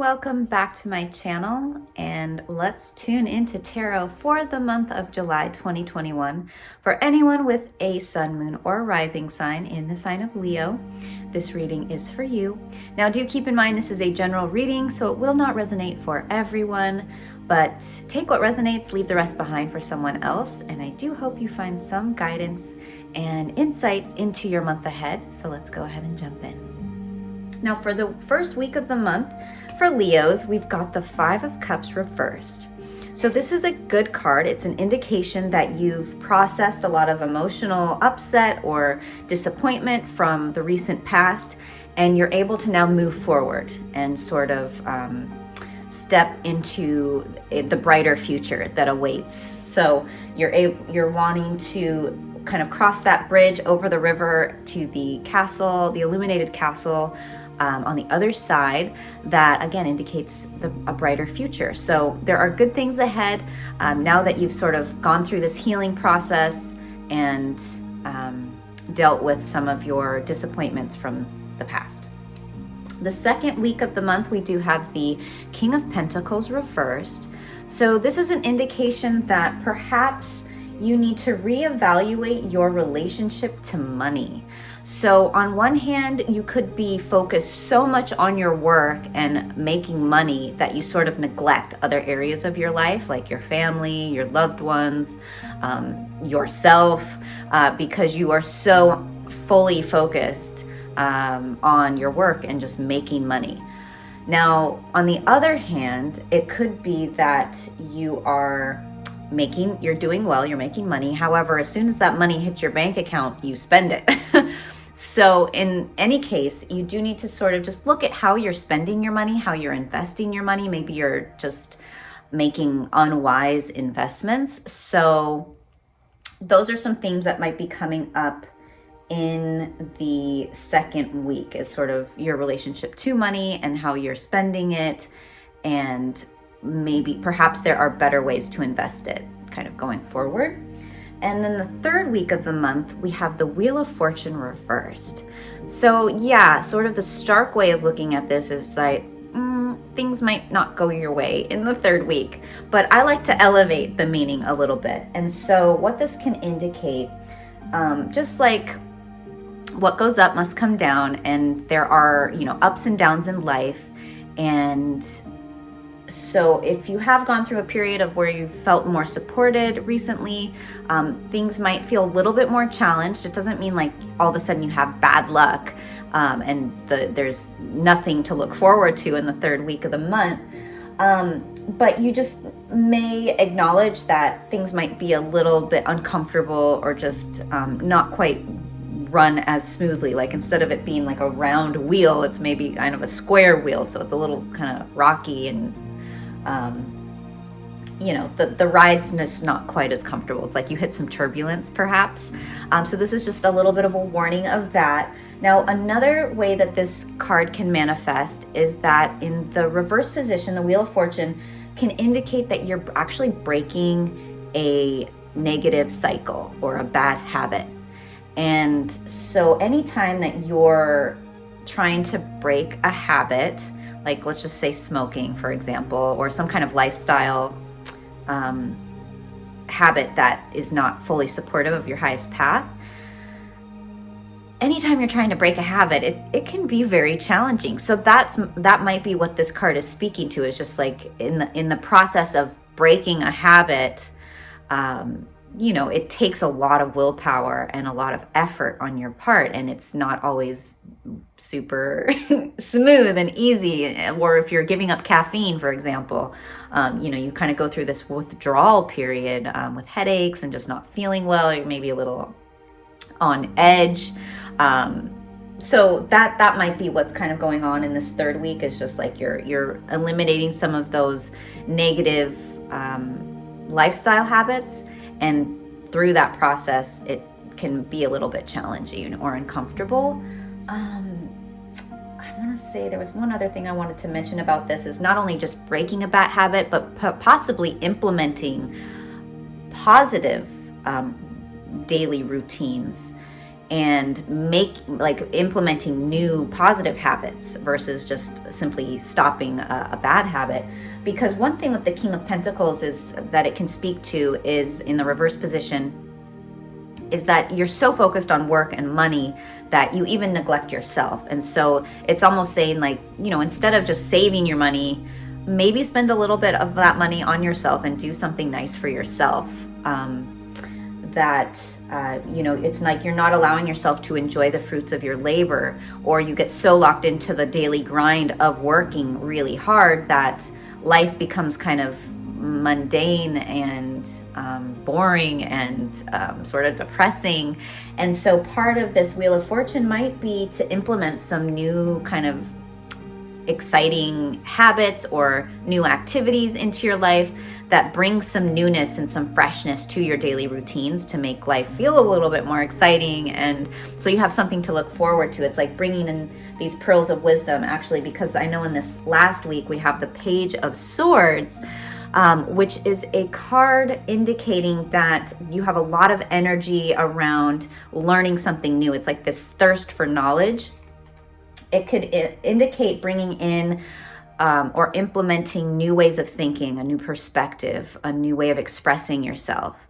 Welcome back to my channel, and let's tune into tarot for the month of July 2021 for anyone with a sun, moon, or rising sign in the sign of Leo. This reading is for you. Now, do keep in mind this is a general reading, so it will not resonate for everyone, but take what resonates, leave the rest behind for someone else, and I do hope you find some guidance and insights into your month ahead. So let's go ahead and jump in. Now, for the first week of the month, for Leos, we've got the Five of Cups reversed. So this is a good card. It's an indication that you've processed a lot of emotional upset or disappointment from the recent past, and you're able to now move forward and sort of step into the brighter future that awaits. So you're wanting to kind of cross that bridge over the river to the castle, the illuminated castle, on the other side that again indicates a brighter future. So there are good things ahead now that you've sort of gone through this healing process and dealt with some of your disappointments from the past. The second week of the month, we do have the King of Pentacles reversed. So this is an indication that perhaps you need to reevaluate your relationship to money. So on one hand, you could be focused so much on your work and making money that you sort of neglect other areas of your life, like your family, your loved ones, yourself, because you are so fully focused on your work and just making money. Now, on the other hand, it could be that you're doing well, you're making money. However, as soon as that money hits your bank account, you spend it. So in any case, you do need to sort of just look at how you're spending your money, how you're investing your money. Maybe you're just making unwise investments. So those are some themes that might be coming up in the second week, is sort of your relationship to money and how you're spending it, and maybe perhaps there are better ways to invest it kind of going forward. And then the third week of the month, we have the Wheel of Fortune reversed. So yeah, sort of the stark way of looking at this is like, things might not go your way in the third week, but I like to elevate the meaning a little bit. And so what this can indicate, just like what goes up must come down, and there are, ups and downs in life. And so if you have gone through a period of where you've felt more supported recently, things might feel a little bit more challenged. It doesn't mean like all of a sudden you have bad luck and there's nothing to look forward to in the third week of the month. But you just may acknowledge that things might be a little bit uncomfortable or just not quite run as smoothly. Like instead of it being like a round wheel, it's maybe kind of a square wheel. So it's a little kind of rocky and the ride's just not quite as comfortable. It's like you hit some turbulence perhaps. So this is just a little bit of a warning of that. Now, another way that this card can manifest is that in the reverse position, the Wheel of Fortune can indicate that you're actually breaking a negative cycle or a bad habit. And so anytime that you're trying to break a habit, like let's just say smoking, for example, or some kind of lifestyle habit that is not fully supportive of your highest path, anytime you're trying to break a habit, it can be very challenging. So that might be what this card is speaking to, is just like in the process of breaking a habit, it takes a lot of willpower and a lot of effort on your part, and it's not always super smooth and easy. Or if you're giving up caffeine, for example, you kind of go through this withdrawal period with headaches and just not feeling well. You're maybe a little on edge. So that might be what's kind of going on in this third week, is just like you're eliminating some of those negative lifestyle habits. And through that process, it can be a little bit challenging or uncomfortable. I want to say there was one other thing I wanted to mention about this, is not only just breaking a bad habit, but possibly implementing positive daily routines and implementing new positive habits versus just simply stopping a bad habit. Because one thing with the King of Pentacles is that it can speak to is in the reverse position is that you're so focused on work and money that you even neglect yourself. And so it's almost saying like, instead of just saving your money, maybe spend a little bit of that money on yourself and do something nice for yourself. It's like you're not allowing yourself to enjoy the fruits of your labor, or you get so locked into the daily grind of working really hard that life becomes kind of mundane and boring and sort of depressing. And so part of this Wheel of Fortune might be to implement some new kind of exciting habits or new activities into your life that bring some newness and some freshness to your daily routines to make life feel a little bit more exciting. And so you have something to look forward to. It's like bringing in these pearls of wisdom, actually, because I know in this last week we have the Page of Swords, which is a card indicating that you have a lot of energy around learning something new. It's like this thirst for knowledge. It could indicate bringing in or implementing new ways of thinking, a new perspective, a new way of expressing yourself.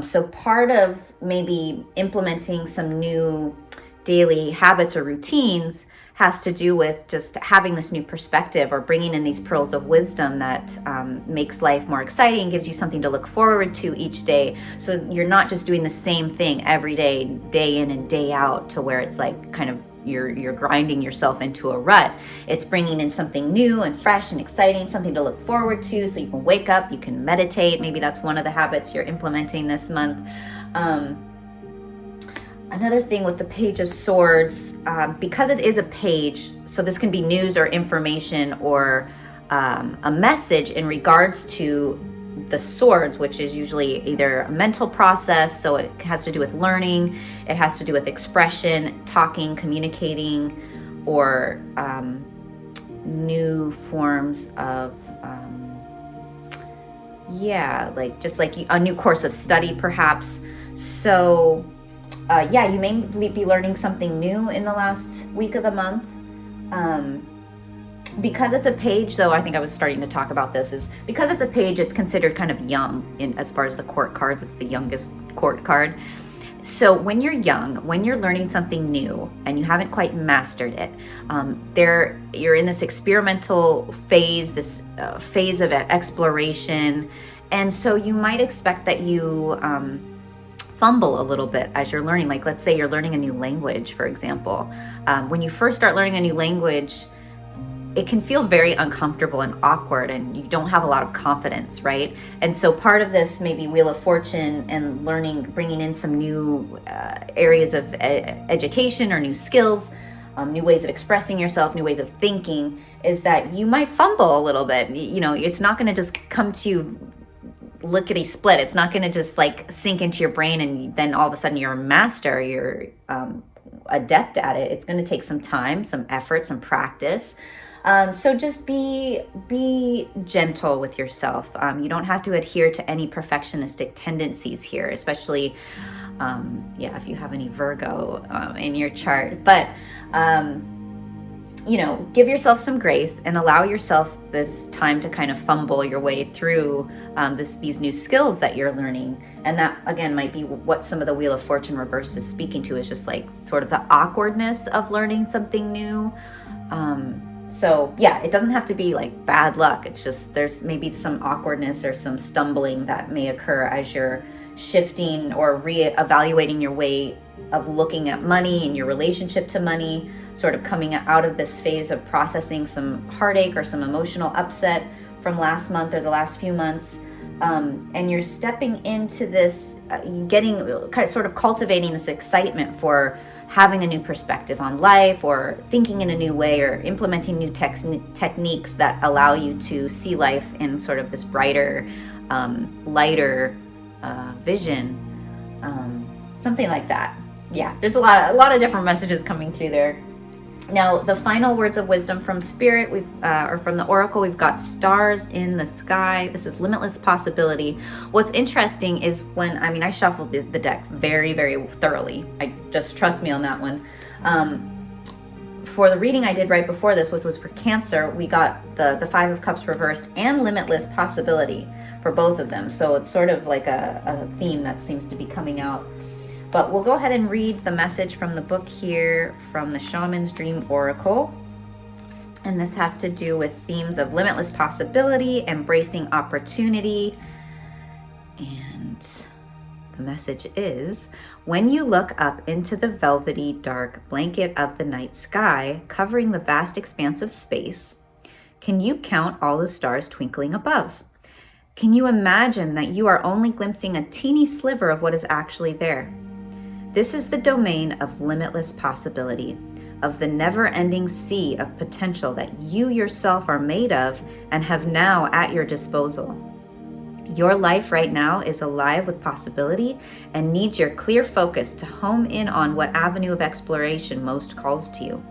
So part of maybe implementing some new daily habits or routines has to do with just having this new perspective or bringing in these pearls of wisdom that makes life more exciting, gives you something to look forward to each day. So you're not just doing the same thing every day, day in and day out, to where it's like kind of you're grinding yourself into a rut. It's bringing in something new and fresh and exciting, something to look forward to, so you can wake up, you can meditate. Maybe that's one of the habits you're implementing this month. Another thing with the Page of Swords, because it is a page, so this can be news or information or a message in regards to the swords, which is usually either a mental process, so it has to do with learning, it has to do with expression, talking, communicating, or new forms of just like a new course of study perhaps. So you may be learning something new in the last week of the month. Because it's a page, though, I think I was starting to talk about this, is because it's a page, it's considered kind of young in as far as the court cards. It's the youngest court card. So when you're young, when you're learning something new and you haven't quite mastered it, you're in this experimental phase, this phase of exploration. And so you might expect that you fumble a little bit as you're learning. Like, let's say you're learning a new language, for example. When you first start learning a new language, it can feel very uncomfortable and awkward, and you don't have a lot of confidence, right? And so part of this maybe Wheel of Fortune and learning, bringing in some new areas of education or new skills, new ways of expressing yourself, new ways of thinking, is that you might fumble a little bit. It's not going to just come to you lickety split. It's not going to just like sink into your brain and then all of a sudden you're a master, you're adept at it. It's going to take some time, some effort, some practice. So just be gentle with yourself. You don't have to adhere to any perfectionistic tendencies here, especially, if you have any Virgo in your chart. But, give yourself some grace and allow yourself this time to kind of fumble your way through these new skills that you're learning. And that, again, might be what some of the Wheel of Fortune reverse is speaking to, is just like sort of the awkwardness of learning something new. So it doesn't have to be like bad luck. It's just there's maybe some awkwardness or some stumbling that may occur as you're shifting or re-evaluating your way of looking at money and your relationship to money, sort of coming out of this phase of processing some heartache or some emotional upset from last month or the last few months. And you're stepping into this, sort of cultivating this excitement for having a new perspective on life, or thinking in a new way, or implementing new techniques that allow you to see life in sort of this brighter, lighter vision, something like that. Yeah, there's a lot of different messages coming through there. Now, the final words of wisdom from Spirit, or from the Oracle, we've got stars in the sky. This is limitless possibility. What's interesting is I shuffled the deck very, very thoroughly. Just trust me on that one. For the reading I did right before this, which was for Cancer, we got the Five of Cups reversed and limitless possibility for both of them. So it's sort of like a theme that seems to be coming out. But we'll go ahead and read the message from the book here from the Shaman's Dream Oracle. And this has to do with themes of limitless possibility, embracing opportunity. And the message is, when you look up into the velvety dark blanket of the night sky, covering the vast expanse of space, can you count all the stars twinkling above? Can you imagine that you are only glimpsing a teeny sliver of what is actually there? This is the domain of limitless possibility, of the never-ending sea of potential that you yourself are made of and have now at your disposal. Your life right now is alive with possibility and needs your clear focus to home in on what avenue of exploration most calls to you.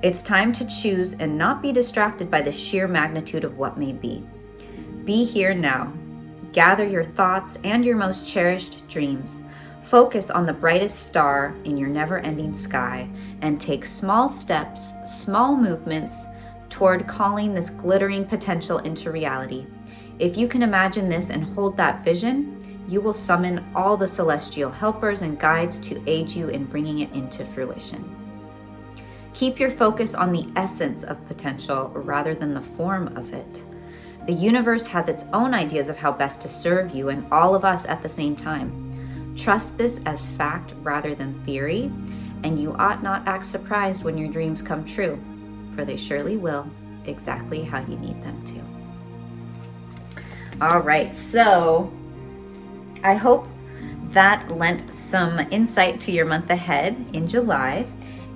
It's time to choose and not be distracted by the sheer magnitude of what may be. Be here now. Gather your thoughts and your most cherished dreams. Focus on the brightest star in your never-ending sky and take small steps, small movements toward calling this glittering potential into reality. If you can imagine this and hold that vision, you will summon all the celestial helpers and guides to aid you in bringing it into fruition. Keep your focus on the essence of potential rather than the form of it. The universe has its own ideas of how best to serve you and all of us at the same time. Trust this as fact rather than theory, and you ought not act surprised when your dreams come true, for they surely will, exactly how you need them to. All right, so I hope that lent some insight to your month ahead in July.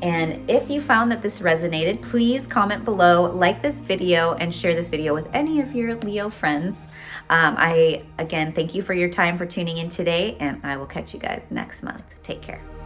And if you found that this resonated, please comment below, like this video, and share this video with any of your Leo friends. I, again, thank you for your time for tuning in today, and I will catch you guys next month. Take care.